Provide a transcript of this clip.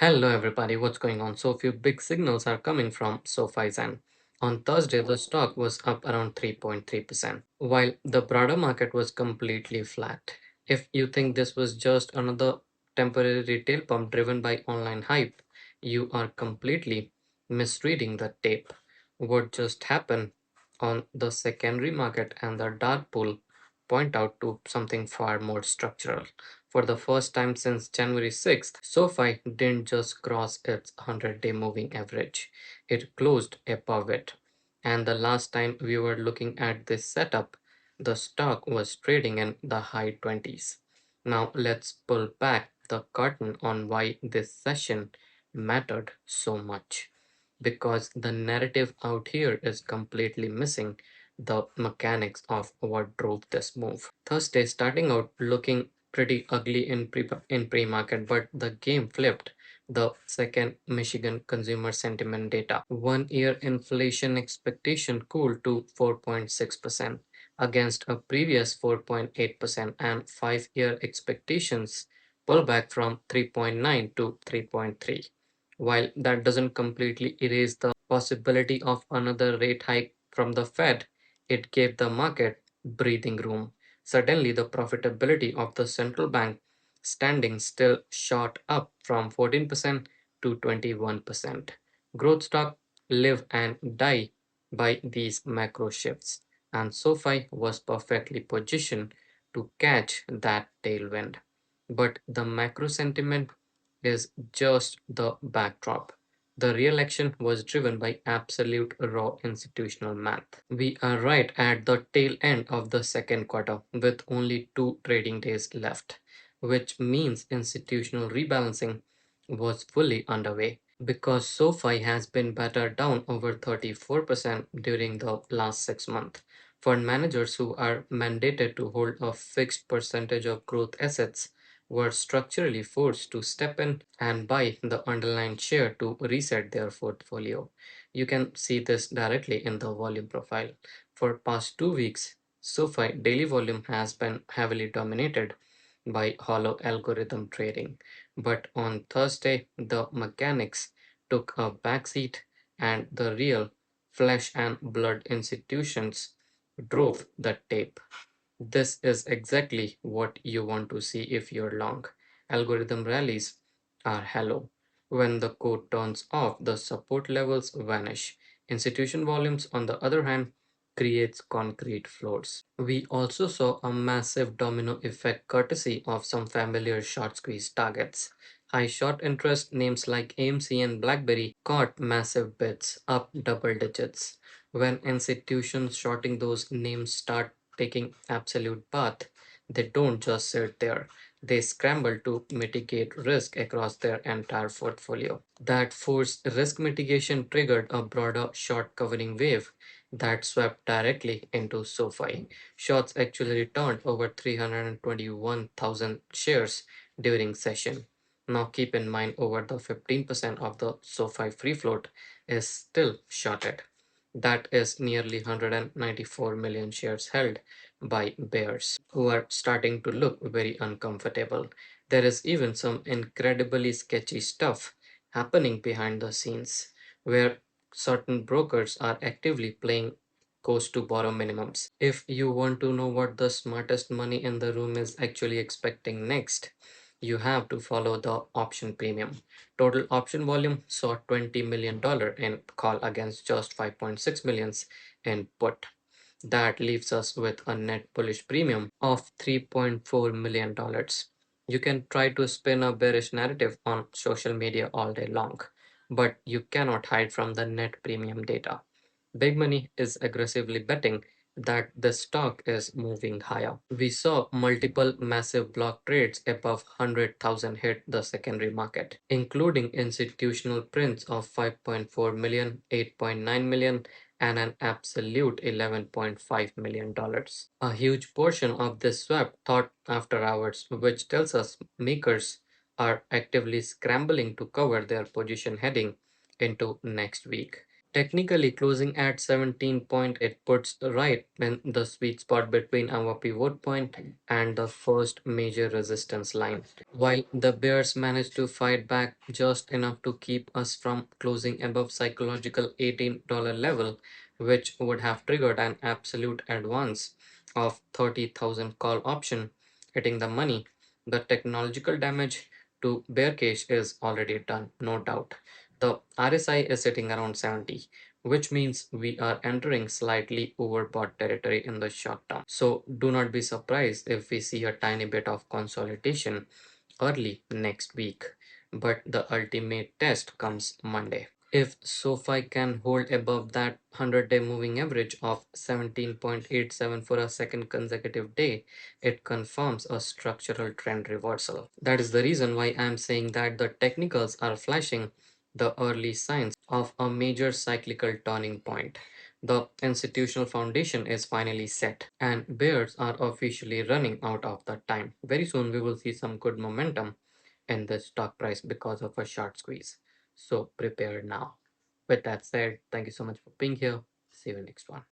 Hello everybody, what's going on? So a few big signals are coming from SOFI Zen. On Thursday, the stock was up around 3.3%, while the broader market was completely flat. If you think this was just another temporary retail pump driven by online hype, you are completely misreading the tape. What just happened on the secondary market and the dark pool point out to something far more structural. For the first time since January 6th, SOFI didn't just cross its 100-day moving average, it closed above it. And the last time we were looking at this setup, the stock was trading in the high 20s. Now let's pull back the curtain on why this session mattered so much. Because the narrative out here is completely missing the mechanics of what drove this move. Thursday starting out looking pretty ugly in pre-market, but the game flipped the second Michigan consumer sentiment data. 1 year inflation expectation cooled to 4.6% against a previous 4.8%, and 5 year expectations pull back from 3.9 to 3.3. While that doesn't completely erase the possibility of another rate hike from the Fed, it gave the market breathing room. Suddenly, the profitability of the central bank standing still shot up from 14% to 21%. Growth stock live and die by these macro shifts, and SoFi was perfectly positioned to catch that tailwind. But the macro sentiment is just the backdrop. The real action was driven by absolute raw institutional math. We are right at the tail end of the second quarter with only 2 trading days left, which means institutional rebalancing was fully underway. Because SoFi has been battered down over 34% during the last 6 months. Fund managers who are mandated to hold a fixed percentage of growth assets were structurally forced to step in and buy the underlying share to reset their portfolio. You can see this directly in the volume profile. For past 2 weeks, SoFi daily volume has been heavily dominated by hollow algorithm trading. But on Thursday, the mechanics took a backseat and the real flesh and blood institutions drove the tape. This is exactly what you want to see if you're long. Algorithm rallies are hollow. When the code turns off, the support levels vanish. Institution volumes, on the other hand, creates concrete floors. We also saw a massive domino effect courtesy of some familiar short squeeze targets. High short interest names like AMC and BlackBerry caught massive bids, up double digits. When institutions shorting those names start taking absolute path, they don't just sit there. They scramble to mitigate risk across their entire portfolio. That forced risk mitigation triggered a broader short covering wave that swept directly into SoFi. Shorts actually returned over 321,000 shares during session. Now keep in mind over the 15% of the SoFi free float is still shorted. That is nearly 194 million shares held by bears who are starting to look very uncomfortable. There is even some incredibly sketchy stuff happening behind the scenes where certain brokers are actively playing cost to borrow minimums. If you want to know what the smartest money in the room is actually expecting next, you have to follow the option premium. Total option volume saw $20 million in call against just 5.6 millions in put. That leaves us with a net bullish premium of $3.4 million. You can try to spin a bearish narrative on social media all day long, but you cannot hide from the net premium data. Big money is aggressively betting that the stock is moving higher. We saw multiple massive block trades above 100,000 hit the secondary market, including institutional prints of 5.4 million, 8.9 million, and an absolute $11.5 million. A huge portion of this swap thought after hours, which tells us makers are actively scrambling to cover their position heading into next week. Technically, closing at 17 point, it puts right in the sweet spot between our pivot point and the first major resistance line. While the bears managed to fight back just enough to keep us from closing above psychological $18 level, which would have triggered an absolute advance of 30,000 call option hitting the money, the technological damage to bear case is already done, no doubt. The RSI is sitting around 70, which means we are entering slightly overbought territory in the short term. So do not be surprised if we see a tiny bit of consolidation early next week. But the ultimate test comes Monday. If SOFI can hold above that 100-day moving average of 17.87 for a second consecutive day, it confirms a structural trend reversal. That is the reason why I am saying that the technicals are flashing the early signs of a major cyclical turning point. The institutional foundation is finally set, and bears are officially running out of the time. Very soon, we will see some good momentum in the stock price because of a short squeeze. So prepare now. With that said, thank you so much for being here. See you next one.